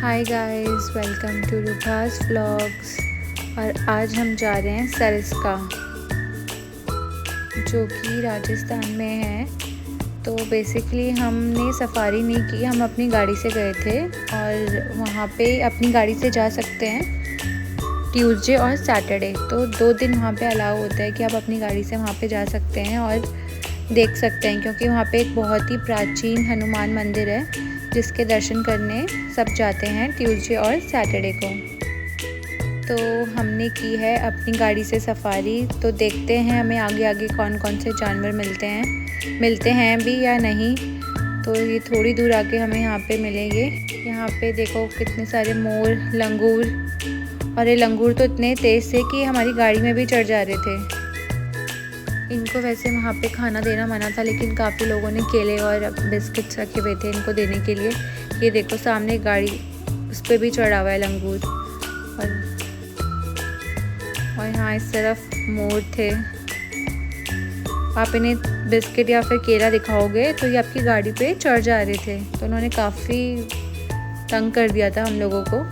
Hi guys, welcome to रुभास vlogs. और आज हम जा रहे हैं सरिस्का, जो कि राजस्थान में है। तो बेसिकली हमने सफारी नहीं की, हम अपनी गाड़ी से गए थे और वहाँ पे अपनी गाड़ी से जा सकते हैं ट्यूसडे और सैटरडे। तो 2 दिन वहाँ पे अलाउ होता है कि आप अपनी गाड़ी से वहाँ पे जा सकते हैं और देख सकते हैं, क्योंकि वहाँ पे एक बहुत ही प्राचीन हनुमान मंदिर है जिसके दर्शन करने सब जाते हैं ट्यूसडे और सैटरडे को। तो हमने की है अपनी गाड़ी से सफारी। तो देखते हैं हमें आगे आगे कौन कौन से जानवर मिलते हैं भी या नहीं। तो ये थोड़ी दूर आके हमें यहाँ पे मिलेंगे। यहाँ पे देखो कितने सारे मोर, लंगूर, और ये लंगूर तो इतने तेज़ थे कि हमारी गाड़ी में भी चढ़ जा रहे थे। इनको वैसे वहाँ पे खाना देना मना था, लेकिन काफ़ी लोगों ने केले और बिस्किट्स रखे हुए थे इनको देने के लिए। ये देखो सामने गाड़ी, उस पर भी चढ़ा हुआ है लंगूर। और यहाँ इस तरफ मोर थे। आप इन्हें बिस्किट या फिर केला दिखाओगे तो ये आपकी गाड़ी पे चढ़ जा रहे थे। तो उन्होंने काफ़ी तंग कर दिया था हम लोगों को।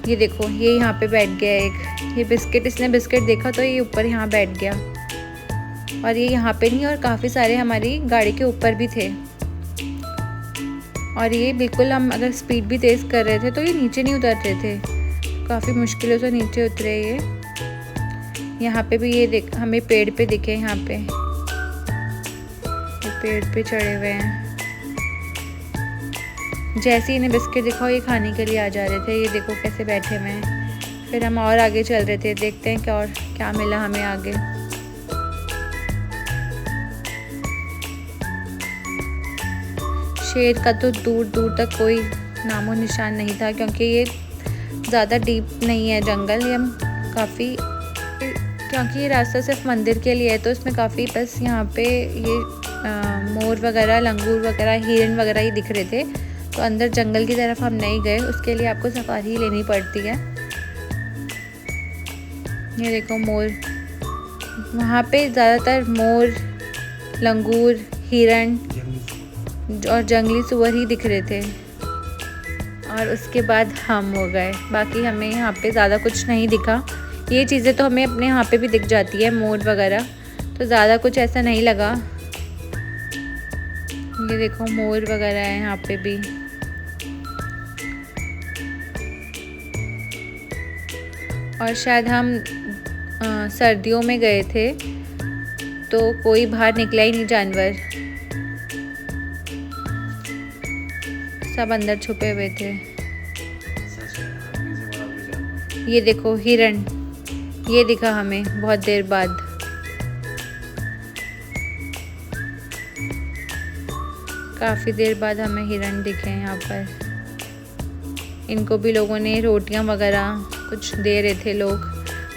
ये देखो, ये यहाँ पे बैठ गया एक, ये बिस्किट, इसने बिस्किट देखा तो ये ऊपर यहाँ बैठ गया। और ये यहाँ पे नहीं, और काफ़ी सारे हमारी गाड़ी के ऊपर भी थे। और ये बिल्कुल, हम अगर स्पीड भी तेज़ कर रहे थे तो ये नीचे नहीं उतर रहे थे, काफ़ी मुश्किलों से नीचे उतरे ये। यहाँ पे भी ये देख, हमें पेड़ पे दिखे, यहाँ पे ये पेड़ पे चढ़े हुए हैं। जैसे इन्हें बिस्किट दिखाओ ये खाने के लिए आ जा रहे थे। ये देखो कैसे बैठे हुए हैं। फिर हम और आगे चल रहे थे, देखते हैं क्या मिला हमें आगे। शेर का तो दूर दूर तक कोई नामो निशान नहीं था, क्योंकि ये ज़्यादा डीप नहीं है जंगल। ये हम काफ़ी, क्योंकि ये रास्ता सिर्फ मंदिर के लिए है, तो इसमें काफ़ी बस यहाँ पे ये मोर वगैरह, लंगूर वगैरह, हिरन वगैरह ही दिख रहे थे। तो अंदर जंगल की तरफ हम नहीं गए, उसके लिए आपको सफारी लेनी पड़ती है। ये देखो मोर, वहाँ पे ज़्यादातर मोर, लंगूर, हिरन और जंगली सुअर ही दिख रहे थे। और उसके बाद हम हो गए, बाकी हमें यहाँ पे ज़्यादा कुछ नहीं दिखा। ये चीज़ें तो हमें अपने यहाँ पे भी दिख जाती है, मोर वगैरह, तो ज़्यादा कुछ ऐसा नहीं लगा। ये देखो मोर वगैरह है यहाँ पे भी। और शायद हम सर्दियों में गए थे तो कोई बाहर निकला ही नहीं जानवर, सब अंदर छुपे हुए थे। ये देखो हिरन, ये दिखा हमें बहुत देर बाद। काफ़ी देर बाद हमें हिरन दिखे यहाँ पर। इनको भी लोगों ने रोटियां वगैरह कुछ दे रहे थे लोग,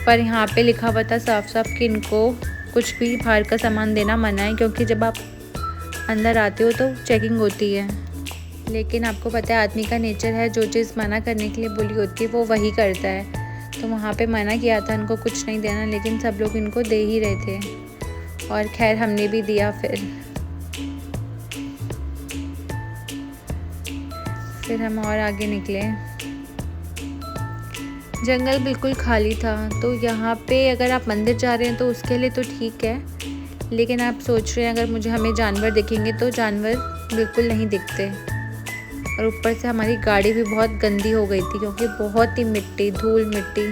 पर यहाँ पे लिखा हुआ था साफ साफ कि इनको कुछ भी बाहर का सामान देना मना है, क्योंकि जब आप अंदर आते हो तो चेकिंग होती है। लेकिन आपको पता है आदमी का नेचर है, जो चीज़ मना करने के लिए बोली होती है वो वही करता है। तो वहाँ पे मना किया था इनको कुछ नहीं देना, लेकिन सब लोग इनको दे ही रहे थे। और खैर हमने भी दिया। फिर हम और आगे निकले। जंगल बिल्कुल खाली था। तो यहाँ पे अगर आप मंदिर जा रहे हैं तो उसके लिए तो ठीक है, लेकिन आप सोच रहे हैं अगर हमें जानवर दिखेंगे तो जानवर बिल्कुल नहीं दिखते। और ऊपर से हमारी गाड़ी भी बहुत गंदी हो गई थी, क्योंकि बहुत ही मिट्टी, धूल मिट्टी,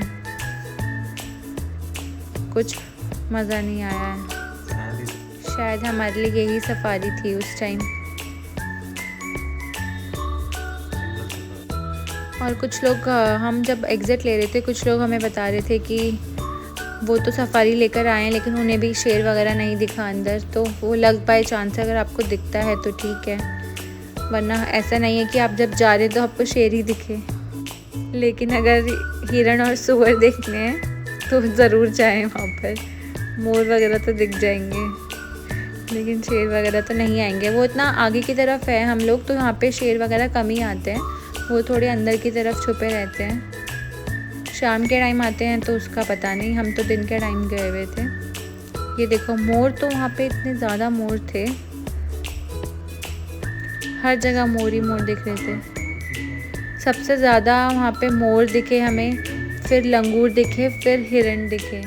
कुछ मज़ा नहीं आया है। शायद हमारे लिए यही सफारी थी उस टाइम। और कुछ लोग, हम जब एग्ज़िट ले रहे थे, कुछ लोग हमें बता रहे थे कि वो तो सफारी लेकर आए हैं लेकिन उन्हें भी शेर वगैरह नहीं दिखा अंदर। तो वो लग बाय चांस अगर आपको दिखता है तो ठीक है, वरना ऐसा नहीं है कि आप जब जा रहे हैं तो आपको शेर ही दिखे। लेकिन अगर हिरन और सुअर देखने हैं तो ज़रूर जाएं वहाँ पर। मोर वगैरह तो दिख जाएंगे, लेकिन शेर वगैरह तो नहीं आएंगे। वो इतना आगे की तरफ है हम लोग, तो यहाँ पे शेर वगैरह कम ही आते हैं, वो थोड़े अंदर की तरफ छुपे रहते हैं। शाम के टाइम आते हैं तो उसका पता नहीं, हम तो दिन के टाइम गए हुए थे। ये देखो मोर, तो वहाँ पे इतने ज़्यादा मोर थे, हर जगह मोर ही मोर दिख रहे थे। सबसे ज़्यादा वहाँ पे मोर दिखे हमें, फिर लंगूर दिखे, फिर हिरण दिखे।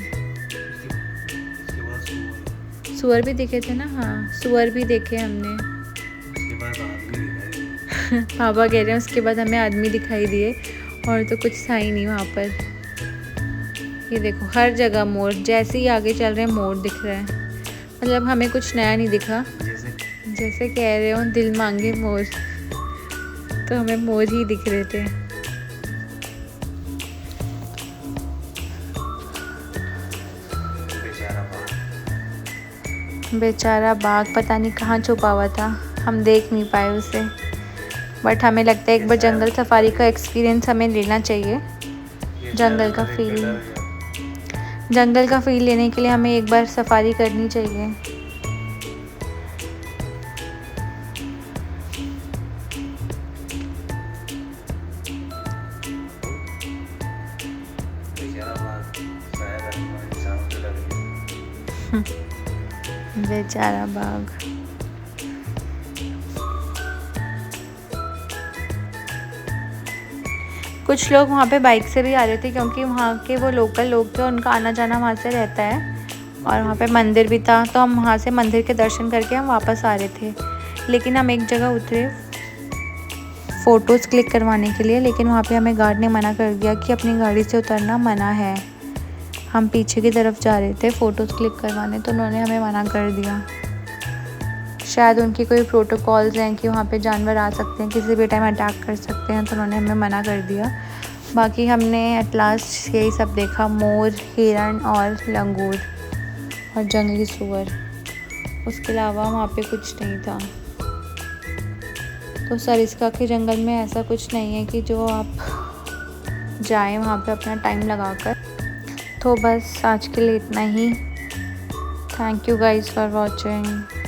सुअर भी दिखे थे ना, हाँ सुअर भी देखे हमने। पापा कह रहे हैं उसके बाद हमें आदमी दिखाई दिए, और तो कुछ था ही नहीं वहाँ पर। ये देखो हर जगह मोर, जैसे ही आगे चल रहे हैं मोर दिख रहे हैं। मतलब हमें कुछ नया नहीं दिखा, जैसे कह रहे हो दिल मांगे मोर, तो हमें मोर ही दिख रहे थे। बेचारा बाघ पता नहीं कहाँ छुपा हुआ था, हम देख नहीं पाए उसे। बट हमें लगता है एक बार जंगल सफारी का एक्सपीरियंस हमें लेना चाहिए। जंगल का फील लेने के लिए हमें एक बार सफारी करनी चाहिए। बेचारा बाघ। कुछ लोग वहाँ पे बाइक से भी आ रहे थे, क्योंकि वहाँ के वो लोकल लोग थे, उनका आना जाना वहाँ से रहता है। और वहाँ पे मंदिर भी था, तो हम वहाँ से मंदिर के दर्शन करके हम वापस आ रहे थे। लेकिन हम एक जगह उतरे फ़ोटोज़ क्लिक करवाने के लिए, लेकिन वहाँ पे हमें गार्ड ने मना कर दिया कि अपनी गाड़ी से उतरना मना है। हम पीछे की तरफ जा रहे थे फ़ोटोज़ क्लिक करवाने, तो उन्होंने हमें मना कर दिया। शायद उनकी कोई प्रोटोकॉल्स हैं कि वहाँ पे जानवर आ सकते हैं, किसी भी टाइम अटैक कर सकते हैं, तो उन्होंने हमें मना कर दिया। बाकी हमने एट लास्ट यही सब देखा, मोर, हिरण और लंगूर और जंगली सूअर। उसके अलावा वहाँ पे कुछ नहीं था। तो सरिस्का के जंगल में ऐसा कुछ नहीं है कि जो आप जाएं वहाँ पे अपना टाइम लगाकर। तो बस आज के लिए इतना ही। Thank you guys for watching.